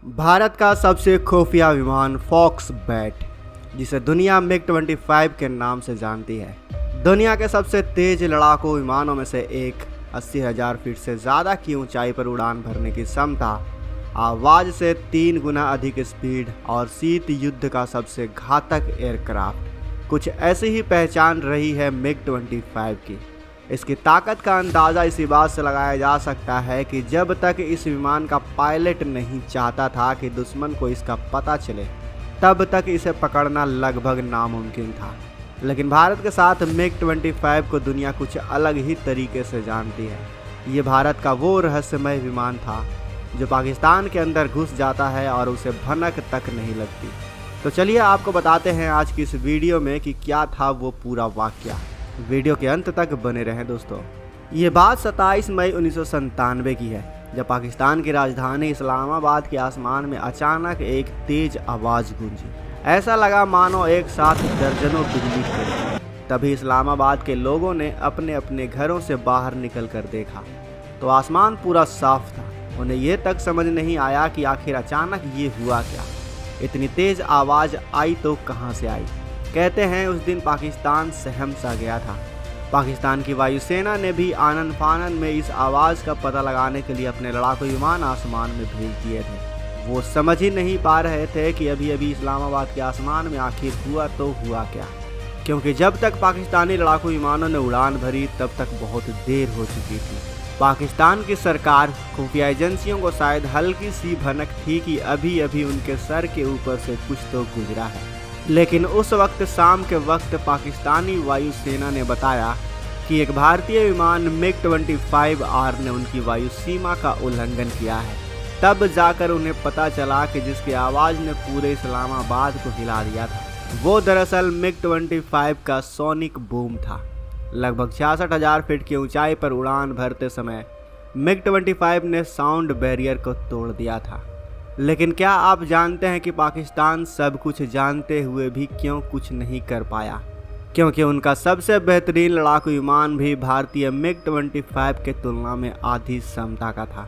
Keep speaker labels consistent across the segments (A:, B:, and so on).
A: भारत का सबसे खुफिया विमान फॉक्स बैट, जिसे दुनिया मिग 25 के नाम से जानती है, दुनिया के सबसे तेज लड़ाकू विमानों में से एक 80,000 फीट से ज़्यादा की ऊंचाई पर उड़ान भरने की क्षमता, आवाज़ से 3 गुना अधिक स्पीड और शीत युद्ध का सबसे घातक एयरक्राफ्ट, कुछ ऐसी ही पहचान रही है मिग 25 की। इसकी ताकत का अंदाज़ा इसी बात से लगाया जा सकता है कि जब तक इस विमान का पायलट नहीं चाहता था कि दुश्मन को इसका पता चले, तब तक इसे पकड़ना लगभग नामुमकिन था। लेकिन भारत के साथ मिग 25 को दुनिया कुछ अलग ही तरीके से जानती है। ये भारत का वो रहस्यमय विमान था जो पाकिस्तान के अंदर घुस जाता है और उसे भनक तक नहीं लगती। तो चलिए आपको बताते हैं आज की इस वीडियो में कि क्या था वो पूरा वाकया। वीडियो के अंत तक बने रहें दोस्तों। ये बात 27 मई 1997 की है, जब पाकिस्तान की राजधानी इस्लामाबाद के आसमान में अचानक एक तेज आवाज़ गूंजी। ऐसा लगा मानो एक साथ दर्जनों बिजली कड़ी। तभी इस्लामाबाद के लोगों ने अपने अपने घरों से बाहर निकल कर देखा तो आसमान पूरा साफ था। उन्हें ये तक समझ नहीं आया कि आखिर अचानक ये हुआ क्या। इतनी तेज आवाज़ आई तो कहाँ से आई। कहते हैं उस दिन पाकिस्तान सहम सा गया था। पाकिस्तान की वायुसेना ने भी आनन फानन में इस आवाज़ का पता लगाने के लिए अपने लड़ाकू विमान आसमान में भेज दिए थे। वो समझ ही नहीं पा रहे थे कि अभी अभी इस्लामाबाद के आसमान में आखिर हुआ तो हुआ क्या, क्योंकि जब तक पाकिस्तानी लड़ाकू विमानों ने उड़ान भरी तब तक बहुत देर हो चुकी थी। पाकिस्तान की सरकार, खुफिया एजेंसियों को शायद हल्की सी भनक थी कि अभी अभी उनके सर के ऊपर से कुछ तो गुजरा है। लेकिन उस वक्त शाम के वक्त पाकिस्तानी वायुसेना ने बताया कि एक भारतीय विमान मिग 25R ने उनकी वायु सीमा का उल्लंघन किया है। तब जाकर उन्हें पता चला कि जिसकी आवाज़ ने पूरे इस्लामाबाद को हिला दिया था, वो दरअसल मिग 25 का सोनिक बूम था। लगभग 66,000 फीट की ऊंचाई पर उड़ान भरते समय मिग 25 ने साउंड बैरियर को तोड़ दिया था। लेकिन क्या आप जानते हैं कि पाकिस्तान सब कुछ जानते हुए भी क्यों कुछ नहीं कर पाया? क्योंकि उनका सबसे बेहतरीन लड़ाकू विमान भी भारतीय मिग 25 के तुलना में आधी क्षमता का था।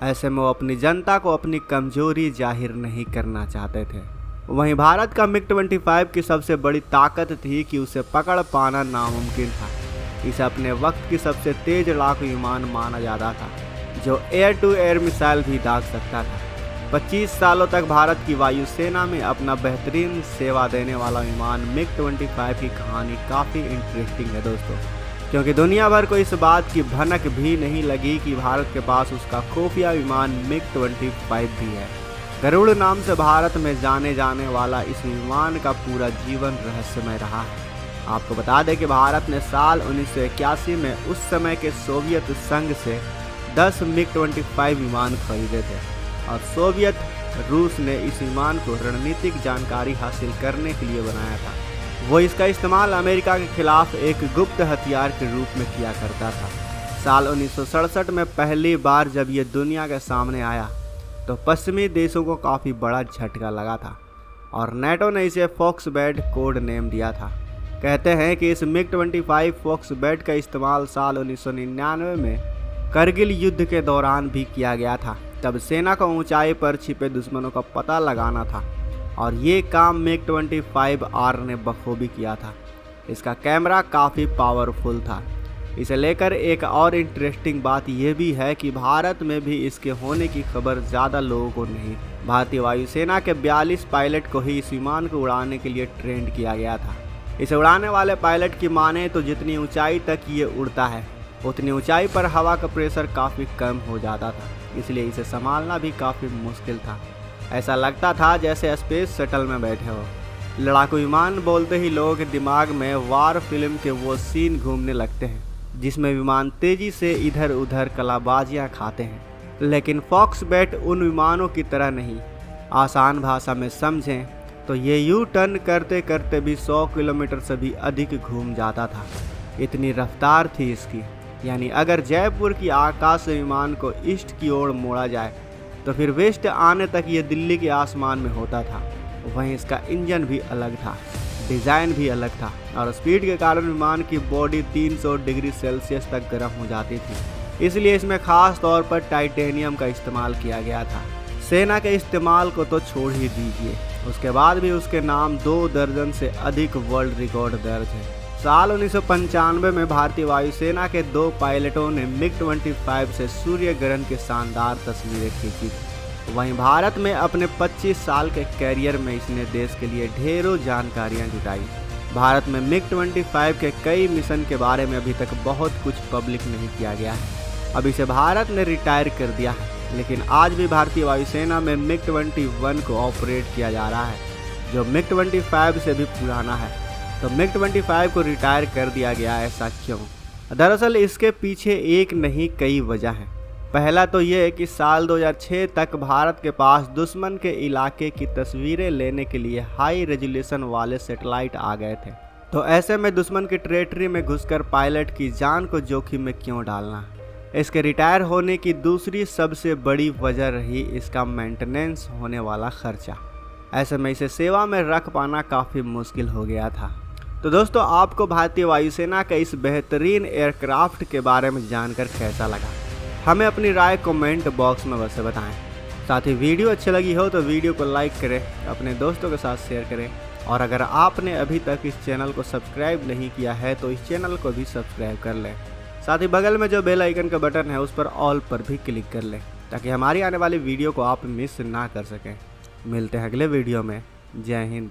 A: ऐसे में वो अपनी जनता को अपनी कमजोरी जाहिर नहीं करना चाहते थे। वहीं भारत का मिग 25 की सबसे बड़ी ताकत थी कि उसे पकड़ पाना नामुमकिन था। इसे अपने वक्त की सबसे तेज लड़ाकू विमान माना जाता था, जो एयर टू एयर मिसाइल भी दाग सकता था। 25 सालों तक भारत की वायुसेना में अपना बेहतरीन सेवा देने वाला विमान मिग 25 की कहानी काफ़ी इंटरेस्टिंग है दोस्तों, क्योंकि दुनिया भर को इस बात की भनक भी नहीं लगी कि भारत के पास उसका खुफिया विमान मिग 25 भी है। गरुड़ नाम से भारत में जाने जाने वाला इस विमान का पूरा जीवन रहस्यमय रहा है। आपको बता दें कि भारत ने साल 1981 में उस समय के सोवियत संघ से 10 मिग 25 विमान खरीदे थे और सोवियत रूस ने इस विमान को रणनीतिक जानकारी हासिल करने के लिए बनाया था। वो इसका इस्तेमाल अमेरिका के खिलाफ एक गुप्त हथियार के रूप में किया करता था। साल 1967 में पहली बार जब ये दुनिया के सामने आया तो पश्चिमी देशों को काफ़ी बड़ा झटका लगा था और नेटो ने इसे फॉक्स बैट कोड नेम दिया था। कहते हैं कि इस मिग 25 फॉक्स बैट का इस्तेमाल साल 1999 में करगिल युद्ध के दौरान भी किया गया था। तब सेना को ऊंचाई पर छिपे दुश्मनों का पता लगाना था और ये काम मिग 25R ने बखूबी किया था। इसका कैमरा काफ़ी पावरफुल था। इसे लेकर एक और इंटरेस्टिंग बात यह भी है कि भारत में भी इसके होने की खबर ज़्यादा लोगों को नहीं। भारतीय वायुसेना के 42 पायलट को ही इस विमान को उड़ाने के लिए ट्रेंड किया गया था। इसे उड़ाने वाले पायलट की माने तो जितनी ऊंचाई तक ये उड़ता है, उतनी ऊंचाई पर हवा का प्रेशर काफ़ी कम हो जाता था, इसलिए इसे संभालना भी काफ़ी मुश्किल था। ऐसा लगता था जैसे स्पेस शटल में बैठे हो। लड़ाकू विमान बोलते ही लोगों के दिमाग में वार फिल्म के वो सीन घूमने लगते हैं जिसमें विमान तेज़ी से इधर उधर कलाबाजियाँ खाते हैं। लेकिन फॉक्स बैट उन विमानों की तरह नहीं। आसान भाषा में समझें तो ये यू टर्न करते करते भी 100 किलोमीटर से भी अधिक घूम जाता था। इतनी रफ्तार थी इसकी, यानी अगर जयपुर की आकाश विमान को ईस्ट की ओर मोड़ा जाए तो फिर वेस्ट आने तक ये दिल्ली के आसमान में होता था। वहीं इसका इंजन भी अलग था, डिज़ाइन भी अलग था और स्पीड के कारण विमान की बॉडी 300 डिग्री सेल्सियस तक गर्म हो जाती थी। इसलिए इसमें खास तौर पर टाइटेनियम का इस्तेमाल किया गया था। सेना के इस्तेमाल को तो छोड़ ही दीजिए, उसके बाद भी उसके नाम 2 दर्जन से अधिक वर्ल्ड रिकॉर्ड दर्ज है। साल 1995 में भारतीय वायुसेना के 2 पायलटों ने MiG-25 से सूर्य ग्रहण की शानदार तस्वीरें खींची। वहीं भारत में अपने 25 साल के कैरियर में इसने देश के लिए ढेरों जानकारियां जुटाई। भारत में MiG-25 के कई मिशन के बारे में अभी तक बहुत कुछ पब्लिक नहीं किया गया है। अब इसे भारत ने रिटायर कर दिया है, लेकिन आज भी भारतीय वायुसेना में MiG-21 को ऑपरेट किया जा रहा है, जो MiG-25 से भी पुराना है। तो MiG-25 को रिटायर कर दिया गया, ऐसा क्यों? दरअसल इसके पीछे एक नहीं कई वजह हैं। पहला तो ये है कि साल 2006 तक भारत के पास दुश्मन के इलाके की तस्वीरें लेने के लिए हाई रेजोल्यूशन वाले सैटेलाइट आ गए थे। तो ऐसे में दुश्मन की टेरिटरी में घुसकर पायलट की जान को जोखिम में क्यों डालना? इसके रिटायर होने की दूसरी सबसे बड़ी वजह रही इसका मेंटेनेंस होने वाला खर्चा। ऐसे में इसे सेवा में रख पाना काफ़ी मुश्किल हो गया था। तो दोस्तों, आपको भारतीय वायुसेना के इस बेहतरीन एयरक्राफ्ट के बारे में जानकर कैसा लगा? हमें अपनी राय कमेंट बॉक्स में वैसे बताएं। साथ ही वीडियो अच्छी लगी हो तो वीडियो को लाइक करें, अपने दोस्तों के साथ शेयर करें, और अगर आपने अभी तक इस चैनल को सब्सक्राइब नहीं किया है तो इस चैनल को भी सब्सक्राइब कर लें। साथ ही बगल में जो बेल आइकन का बटन है उस पर ऑल पर भी क्लिक कर लें, ताकि हमारी आने वाली वीडियो को आप मिस ना कर सकें। मिलते हैं अगले वीडियो में। जय हिंद।